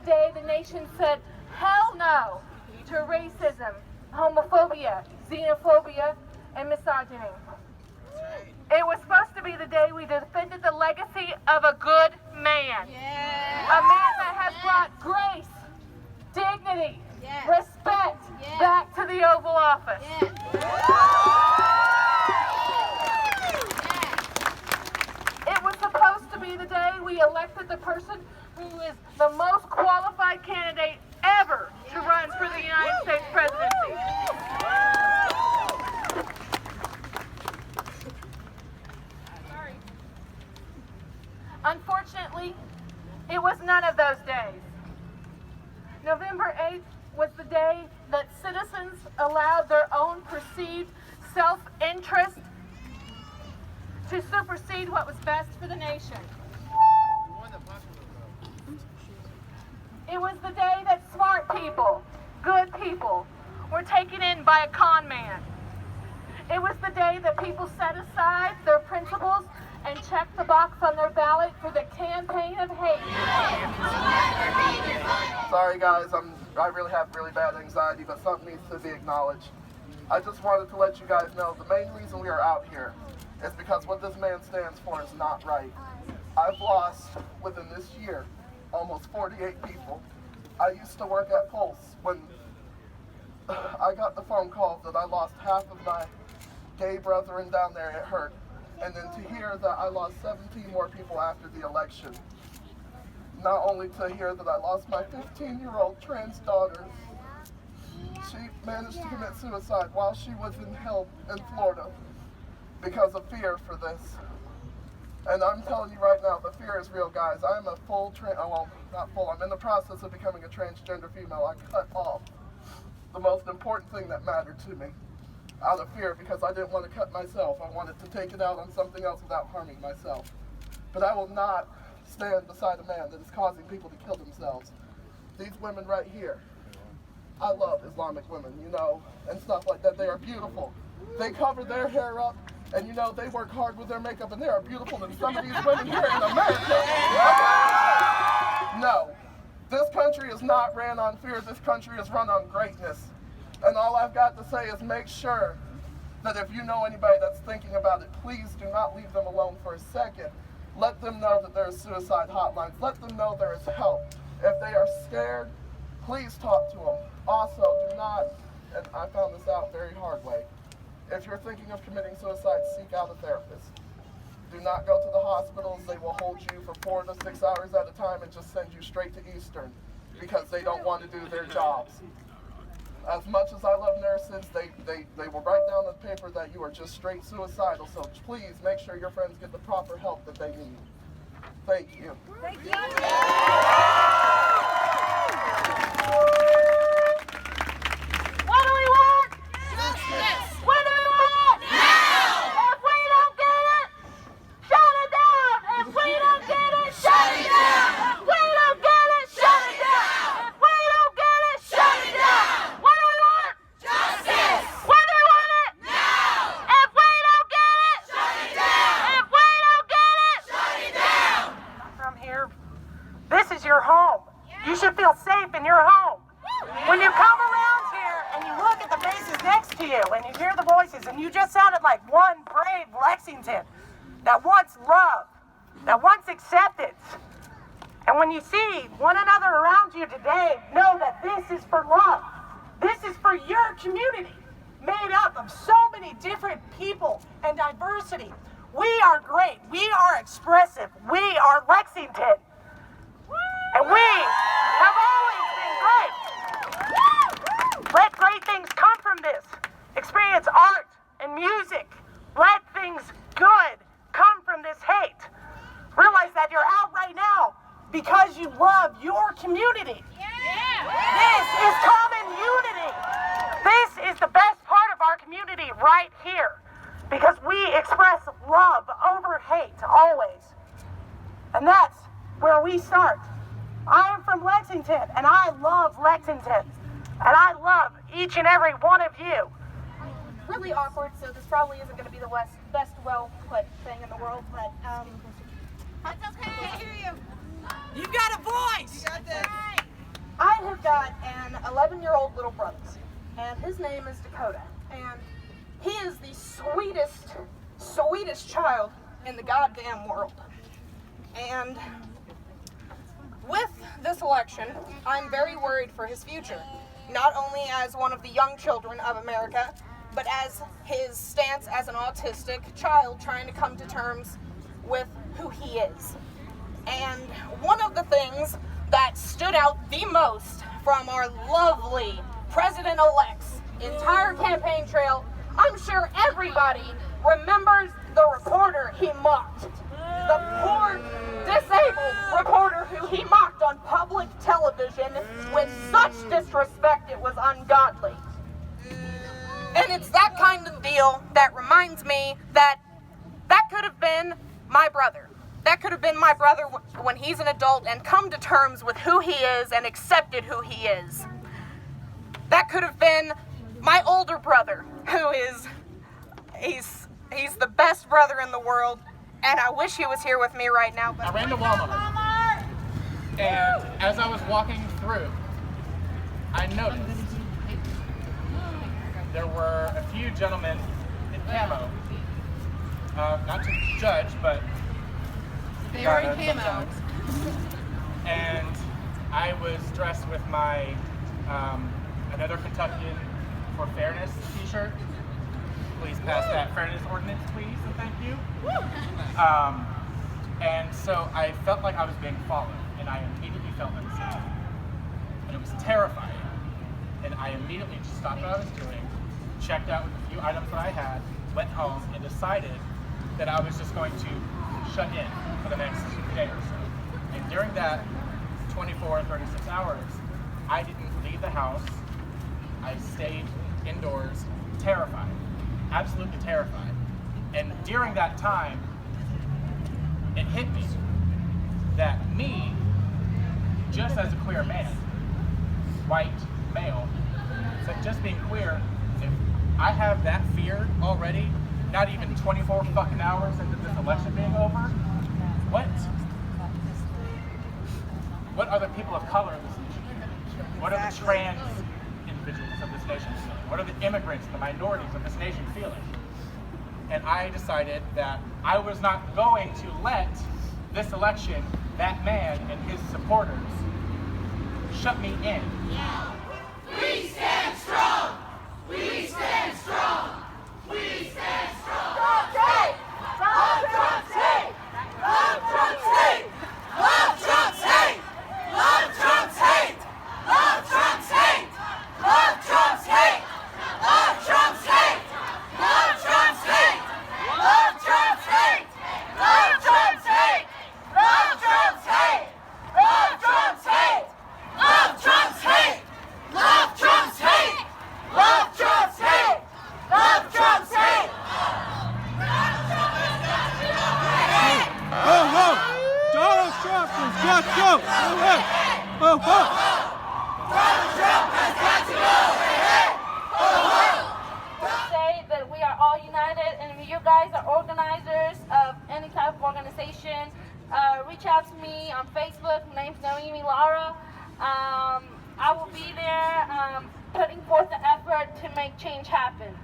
the day the nation said hell no to racism, homophobia, xenophobia, and misogyny. It was supposed to be the day we defended the legacy of a good man. A man that has brought grace, dignity, respect back to the Oval Office. It was supposed to be the day we elected the person who is the most qualified candidate ever to run for the United States presidency. Unfortunately, it was none of those days. November 8th was the day that citizens allowed their own perceived self-interest to supersede what was best for the nation. It was the day that smart people, good people, were taken in by a con man. It was the day that people set aside their principles and checked the box on their ballot for the campaign of hate. Sorry guys, I really have really bad anxiety, but something needs to be acknowledged. I just wanted to let you guys know the main reason we are out here is because what this man stands for is not right. I've lost, within this year, almost 48 people. I used to work at Pulse when I got the phone call that I lost half of my gay brethren down there. It hurt. And then to hear that I lost 17 more people after the election. Not only to hear that I lost my 15-year-old trans daughter. She managed to commit suicide while she was in hell in Florida because of fear for this. And I'm telling you right now, the fear is real, guys. I'm a I'm in the process of becoming a transgender female. I cut off the most important thing that mattered to me out of fear because I didn't want to cut myself. I wanted to take it out on something else without harming myself. But I will not stand beside a man that is causing people to kill themselves. These women right here, I love Islamic women, you know, and stuff like that. They are beautiful. They cover their hair up, and you know, they work hard with their makeup, and they are beautiful than some of these women here in America. No, this country is not ran on fear. This country is run on greatness. And all I've got to say is make sure that if you know anybody that's thinking about it, please do not leave them alone for a second. Let them know that there are suicide hotlines. Let them know there is help. If they are scared, please talk to them. Also, do not, and I found this out very hard way, if you're thinking of committing suicide, seek out a therapist. Do not go to the hospitals. They will hold you for 4 to 6 hours at a time and just send you straight to Eastern because they don't want to do their jobs. As much as I love nurses, they will write down on paper that you are just straight suicidal. So please make sure your friends get the proper help that they need. Thank you. Thank you. What do we want? Justice. What do we want? Now. If we don't get it, shut it down. If we don't get it, shut it down. If we don't get it, shut it down. If we don't get it, shut it down. What do we want? Justice. When do we want it? Now. If we don't get it, shut it down. If we don't get it, shut it down. From here, this is your home. You should feel safe in your home. When you come around here and you look at the faces next to you and you hear the voices and you just sounded like one brave Lexington that wants love, that wants acceptance. And when you see one another around you today, know that this is for love. This is for your community, made up of so many different people and diversity. We are great. We are expressive. We are Lexington. And we have always been great. Let great things come from this. Experience art and music. Let things good come from this hate. Realize that you're out right now because you love your community. This is common unity. This is the best part of our community right here because we express love over hate always. And that's where we start. I am from Lexington, and I love Lexington. And I love each and every one of you. Really awkward, so this probably isn't going to be the best well-put thing in the world, but, That's okay. I hear you. You got a voice. You got this. I've got an 11-year-old little brother, and his name is Dakota, and he is the sweetest child in the goddamn world. And with this election, I'm very worried for his future, not only as one of the young children of America, but as his stance as an autistic child trying to come to terms with who he is. And one of the things that stood out the most from our lovely President-elect's entire campaign trail, I'm sure everybody remembers the reporter he mocked. The poor, disabled reporter who he mocked on public television with such disrespect it was ungodly. And it's that kind of deal that reminds me that could have been my brother. That could have been my brother when he's an adult and come to terms with who he is and accepted who he is. That could have been my older brother, who is, he's the best brother in the world, and I wish he was here with me right now. But I ran to Walmart, and as I was walking through, I noticed there were a few gentlemen in camo, not to judge, but they are in camo. Sometimes. And I was dressed with my Another Kentuckian for Fairness t-shirt. Please pass that fairness ordinance, please, and thank you. And so I felt like I was being followed, and I immediately felt unsafe. And it was terrifying. And I immediately just stopped what I was doing, checked out with a few items that I had, went home, and decided that I was just going to shut in for the next day or so. And during that 24, 36 hours, I didn't leave the house. I stayed indoors, terrified, absolutely terrified. And during that time, it hit me that me, just as a queer man, white, male, so just being queer, if I have that fear already, not even 24 fucking hours into this election being over, what are the people of color in this nation feeling? What are the trans individuals of this nation feeling? What are the immigrants, the minorities of this nation feeling? And I decided that I was not going to let this election, that man and his supporters, shut me in. Yeah. We stand strong! We stand strong! We stand strong! Trump hate! Love Trump's hate! Love Trump's hate! Love Trump's hate! Love Trump's hate! Love Trump's hate! Love Trump's hate! Love Trump's hate! Love Trump's hate! Love Trump's hate! Love Trump's hate! Love Trump's hate! Love Trump's hate! Love Trump's hate! Love Trump's hate! Love Trump's hate! Love Trump's hate! Ho, ho! Donald Trump has got to go! Ho, ho! Donald Trump has got to go! Say that we are all united, and if you guys are organizers of any type of organization, reach out to me on Facebook. My name's Noemi Lara. I will be there putting forth the effort to make change happen.